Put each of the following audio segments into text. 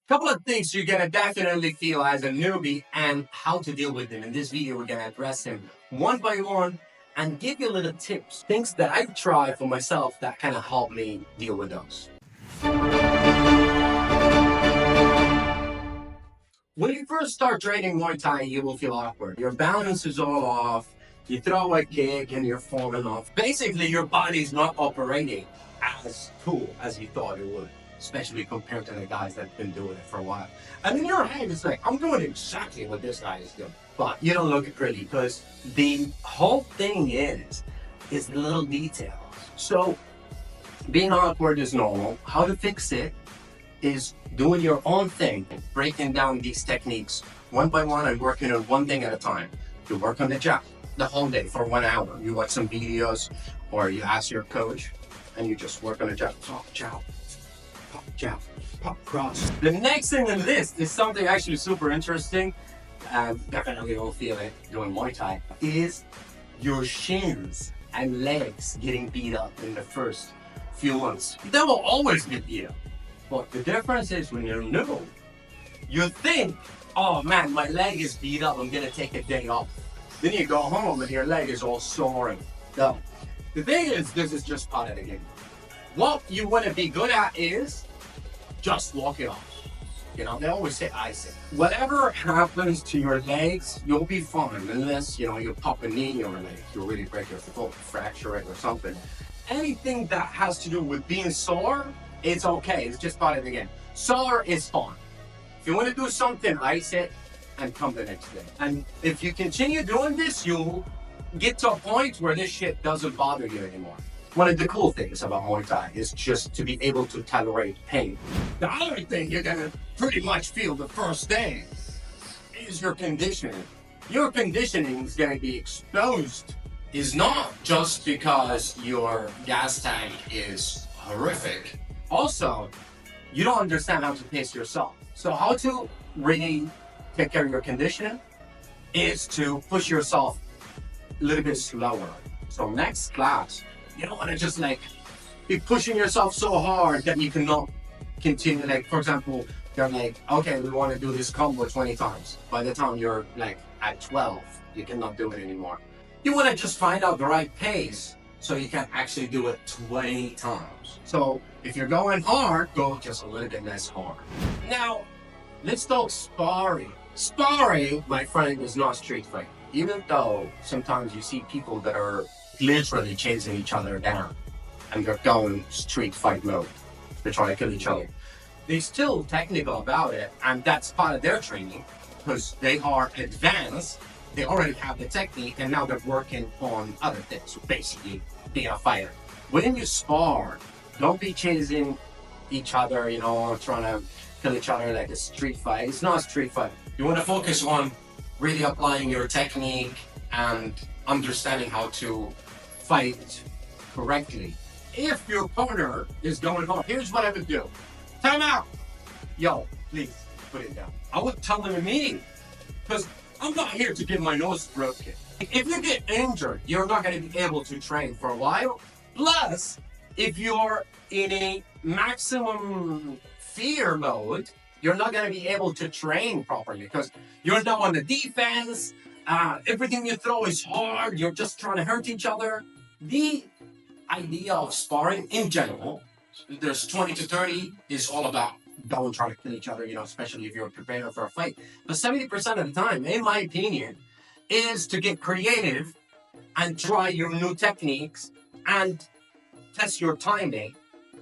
Couple of things you're gonna definitely feel as a newbie and how to deal with them. In this video, we're gonna address them one by one and give you little tips, things that I try for myself that kind of help me deal with those. When you first start training Muay Thai, you will feel awkward. Your balance is all off. You throw a kick and you're falling off. Basically, your body's not operating as cool as you thought it would, especially compared to the guys that've been doing it for a while. And in your head, it's like, I'm doing exactly what this guy is doing. But you don't look pretty because the whole thing is the little details. So being awkward is normal. How to fix it is doing your own thing, breaking down these techniques one by one and working on one thing at a time. You work on the jab the whole day for 1 hour. You watch some videos or you ask your coach and you just work on the jab, pop, jab, pop, cross. The next thing in this is something actually super interesting, and definitely you'll feel it doing Muay Thai, is your shins and legs getting beat up in the first few months. They will always get beat up. But the difference is when you're new, you think, oh man, my leg is beat up, I'm gonna take a day off. Then you go home and your leg is all sore. No. The thing is, this is just part of the game. What you wanna be good at is just walk it off. You know, they always say ice it. Whatever happens to your legs, you'll be fine unless, you pop a knee in your leg, you'll really break your foot, fracture it or something. Anything that has to do with being sore, it's okay, it's just part of the game. Sore is fun. If you want to do something, ice it and come the next day. And if you continue doing this, you'll get to a point where this shit doesn't bother you anymore. One of the cool things about Muay Thai is just to be able to tolerate pain. The other thing you're gonna pretty much feel the first day is your conditioning. Your conditioning is gonna be exposed. Is not just because your gas tank is horrific. Also, you don't understand how to pace yourself. So how to really take care of your conditioning is to push yourself a little bit slower. So next class, you don't want to just be pushing yourself so hard that you cannot continue. For example, they're like, okay, we want to do this combo 20 times. By the time you're at 12, you cannot do it anymore. You want to just find out the right pace so you can actually do it 20 times. So if you're going hard, go just a little bit less hard. Now, let's talk sparring. Sparring, my friend, is not street fight. Even though sometimes you see people that are literally chasing each other down and they're going street fight mode. They're trying to kill each other. They're still technical about it, and that's part of their training because they are advanced. They already have the technique, and now they're working on other things, basically being a fighter. When you spar, don't be chasing each other, trying to kill each other like a street fight. It's not a street fight. You want to focus on really applying your technique and understanding how to fight correctly. If your partner is going hard, here's what I would do. Time out. Yo, please put it down. I would tell them immediately because I'm not here to get my nose broken. If you get injured, you're not going to be able to train for a while. Plus, if you're in a maximum fear mode, you're not going to be able to train properly because you're now on the defense. Everything you throw is hard. You're just trying to hurt each other. The idea of sparring in general, there's 20 to 30, is all about don't try to kill each other, especially if you're preparing for a fight. But 70% of the time, in my opinion, is to get creative and try your new techniques and test your timing.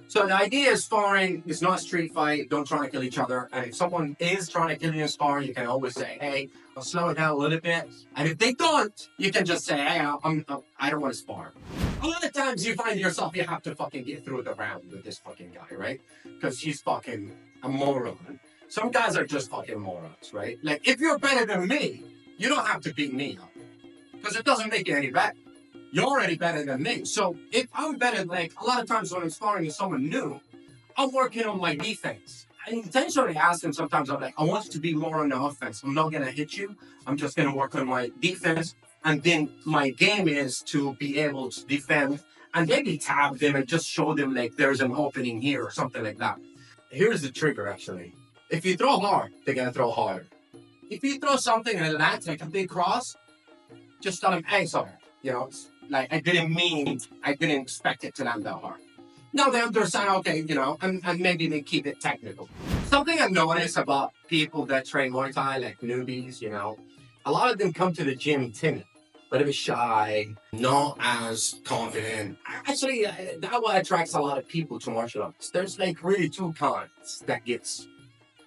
So the idea is sparring is not street fight. Don't try to kill each other. And if someone is trying to kill you in sparring, you can always say, hey, I'll slow it down a little bit. And if they don't, you can just say, hey, I don't want to spar. A lot of times you find yourself, you have to fucking get through the round with this fucking guy, right? Because he's fucking a moron. Some guys are just fucking morons, right? If you're better than me, you don't have to beat me up. Because it doesn't make you any better. You're already better than me. So if I'm better, a lot of times when I'm sparring with someone new, I'm working on my defense. I intentionally ask them sometimes, I'm like, I want you to be more on the offense. I'm not going to hit you. I'm just going to work on my defense. And then my game is to be able to defend and maybe tap them and just show them there's an opening here or something like that. Here's the trigger, actually. If you throw hard, they're gonna throw harder. If you throw something and it lands like a big cross, just tell them, hey, sorry. You know, it's like I didn't expect it to land that hard. Now they understand, okay, you know, and maybe they keep it technical. Something I've noticed about people that train Muay Thai, like newbies, you know, a lot of them come to the gym timid, a little bit shy, not as confident. Actually, that what attracts a lot of people to martial arts. There's like really two kinds that gets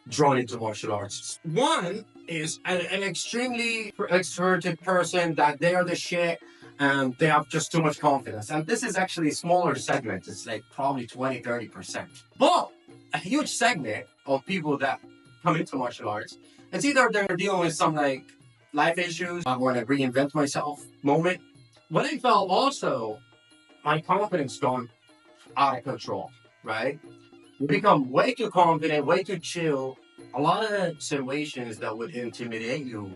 drawn into martial arts. One is an extremely extroverted person that they are the shit and they have just too much confidence. And this is actually a smaller segment. It's like probably 20-30%. But a huge segment of people that come into martial arts, it's either they're dealing with some like life issues, I want to reinvent myself moment. What I felt also, my confidence gone out of control, right? You become way too confident, way too chill. A lot of situations that would intimidate you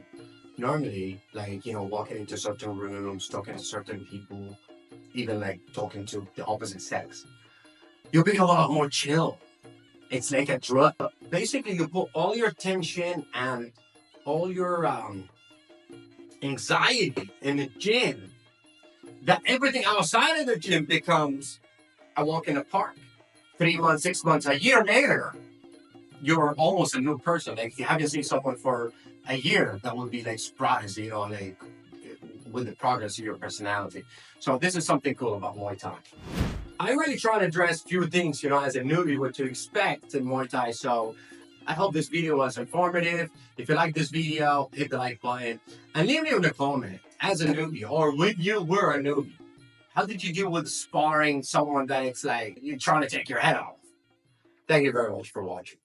normally, like, you know, walking into certain rooms, talking to certain people, even like talking to the opposite sex, you'll be a lot more chill. It's like a drug. Basically, you put all your tension and all your anxiety in the gym, that everything outside of the gym becomes a walk in the park. 3 months, 6 months, a year later, you're almost a new person. Like, you haven't seen someone for a year, that would be like surprised, you know, like with the progress of your personality. So this is something cool about Muay Thai. I really try to address few things, you know, as a newbie, what to expect in Muay Thai. So I hope this video was informative. If you like this video, hit the like button and leave me in the comment as a newbie, or when you were a newbie, how did you deal with sparring someone that it's like you're trying to take your head off? Thank you very much for watching.